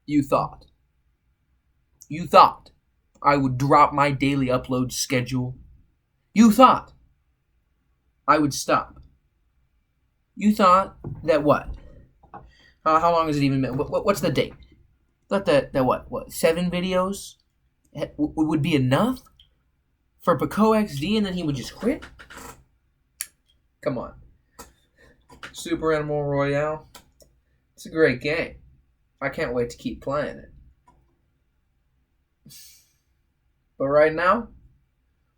You thought. You thought I would drop my daily upload schedule. You thought I would stop. You thought that what? How long has it even been? What's the date? Thought that what? 7 videos would be enough for Pico XD, and then he would just quit? Come on. Super Animal Royale. It's a great game. I can't wait to keep playing it. But right now,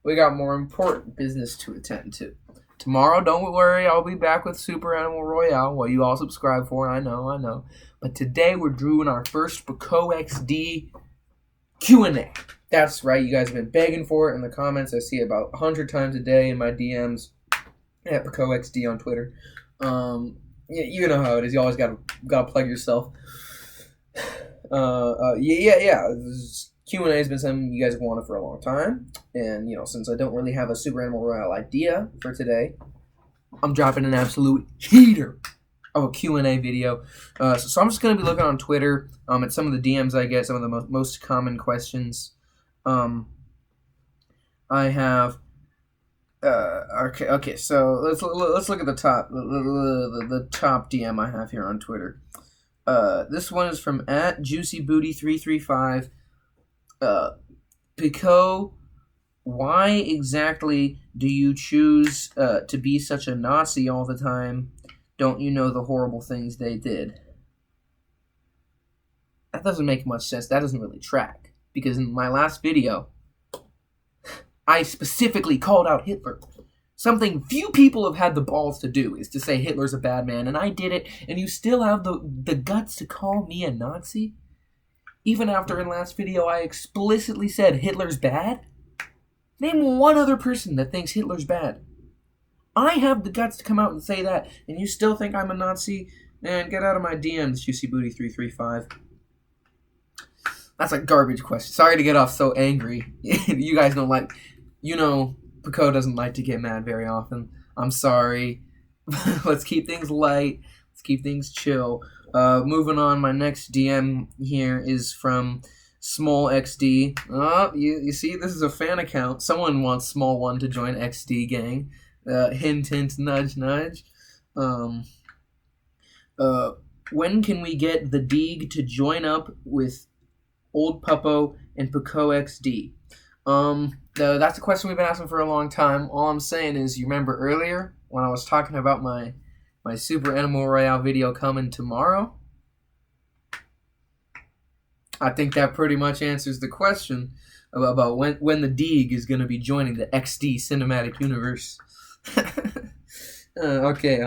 we got more important business to attend to. Tomorrow, don't worry, I'll be back with Super Animal Royale, what you all subscribe for, I know. But today, we're doing our first Pico XD Q&A. That's right, you guys have been begging for it in the comments. I see it about 100 times a day in my DMs at Pico XD on Twitter. You know how it is. You always gotta plug yourself. Q&A has been something you guys have wanted for a long time, and since I don't really have a Super Animal Royale idea for today, I'm dropping an absolute heater of a Q&A video. So I'm just gonna be looking on Twitter at some of the DMs I get, some of the most common questions. I have. Okay. So let's look at the top the top DM I have here on Twitter. This one is from @JuicyBooty335. Pico, why exactly do you choose to be such a Nazi all the time? Don't you know the horrible things they did? That doesn't make much sense. That doesn't really track. Because in my last video, I specifically called out Hitler. Something few people have had the balls to do is to say Hitler's a bad man, and I did it, and you still have the guts to call me a Nazi? Even after in last video I explicitly said Hitler's bad? Name one other person that thinks Hitler's bad. I have the guts to come out and say that, and you still think I'm a Nazi? Man, get out of my DMs, JuicyBooty335. That's a garbage question. Sorry to get off so angry. You guys don't like... Pico doesn't like to get mad very often. I'm sorry. Let's keep things light. Let's keep things chill. Moving on, my next DM here is from Small XD. You see, this is a fan account. Someone wants Small One to join XD gang. Hint, hint, nudge, nudge. When can we get the Deeg to join up with Old Puppo and Pico XD? That's a question we've been asking for a long time. All I'm saying is, you remember earlier when I was talking about my Super Animal Royale video coming tomorrow? I think that pretty much answers the question about when the Deeg is going to be joining the XD cinematic universe. Okay,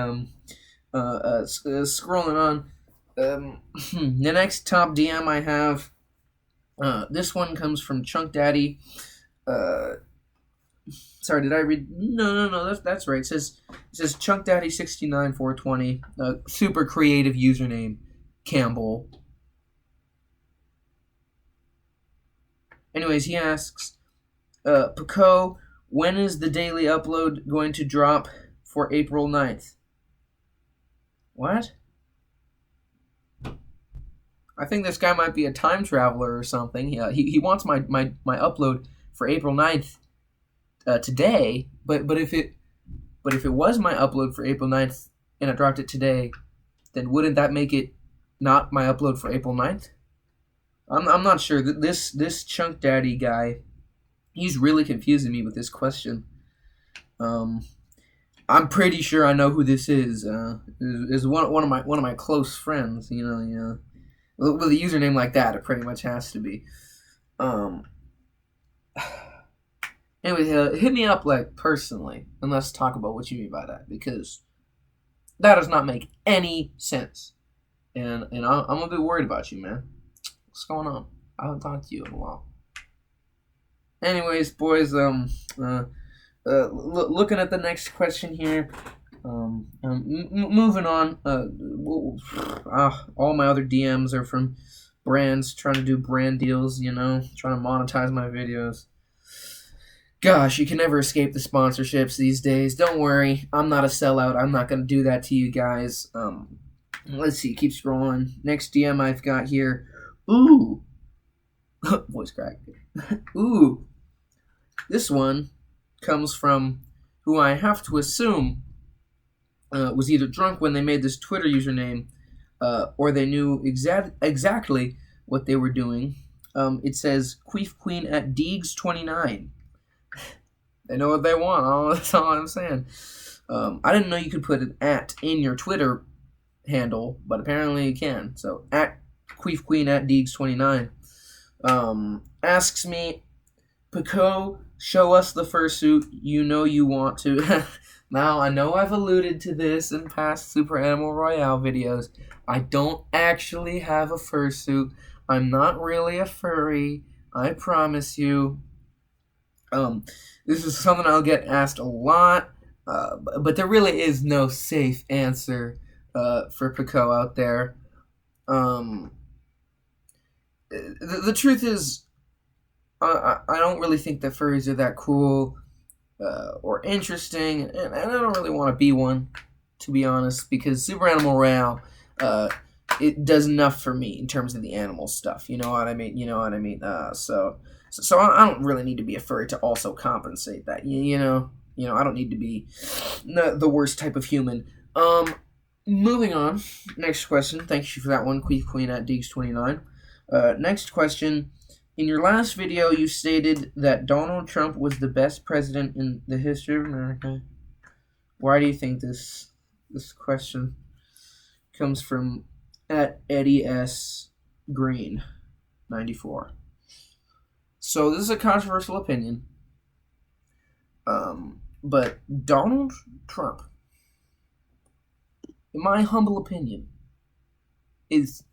scrolling on. The next top DM I have, this one comes from Chunk Daddy. Sorry, did I read? No. That's right. It says Chunk Daddy 69420. Super creative username, Campbell. Anyways, he asks, Pico, when is the daily upload going to drop for April 9th? What? I think this guy might be a time traveler or something. He wants my upload for April 9th today, but if it was my upload for April 9th and I dropped it today, then wouldn't that make it not my upload for April 9th? I'm not sure. This Chunk Daddy guy, he's really confusing me with this question. I'm pretty sure I know who this is. Is one of my close friends. With a username like that, it pretty much has to be. Anyway, hit me up personally, and let's talk about what you mean by that, because that does not make any sense, and I'm a bit worried about you, man. What's going on? I haven't talked to you in a while. Anyways, boys, looking at the next question here. Moving on. All my other DMs are from brands trying to do brand deals. Trying to monetize my videos. Gosh, you can never escape the sponsorships these days. Don't worry, I'm not a sellout. I'm not gonna do that to you guys. Let's see, keep scrolling. Next DM I've got here. Ooh. Voice crack. Ooh. This one comes from who I have to assume was either drunk when they made this Twitter username, or they knew exactly what they were doing. It says Queef Queen at Deegs 29. They know what they want. That's all I'm saying. I didn't know you could put an at in your Twitter handle, but apparently you can. So at Queef Queen at Deegs 29 asks me, Pico, show us the fursuit. You know you want to. Now, I know I've alluded to this in past Super Animal Royale videos. I don't actually have a fursuit. I'm not really a furry. I promise you. This is something I'll get asked a lot, but there really is no safe answer for Pico out there. The truth is, I don't really think that furries are that cool or interesting, and I don't really want to be one, to be honest, because Super Animal Royale, it does enough for me in terms of the animal stuff. You know what I mean? So I don't really need to be a furry to also compensate that. You know, I don't need to be the worst type of human. Moving on. Next question. Thank you for that one, Queen at Deegs29. Next question. In your last video, you stated that Donald Trump was the best president in the history of America. Why do you think this question comes from at Eddie S. Green 94? So this is a controversial opinion, but Donald Trump, in my humble opinion, is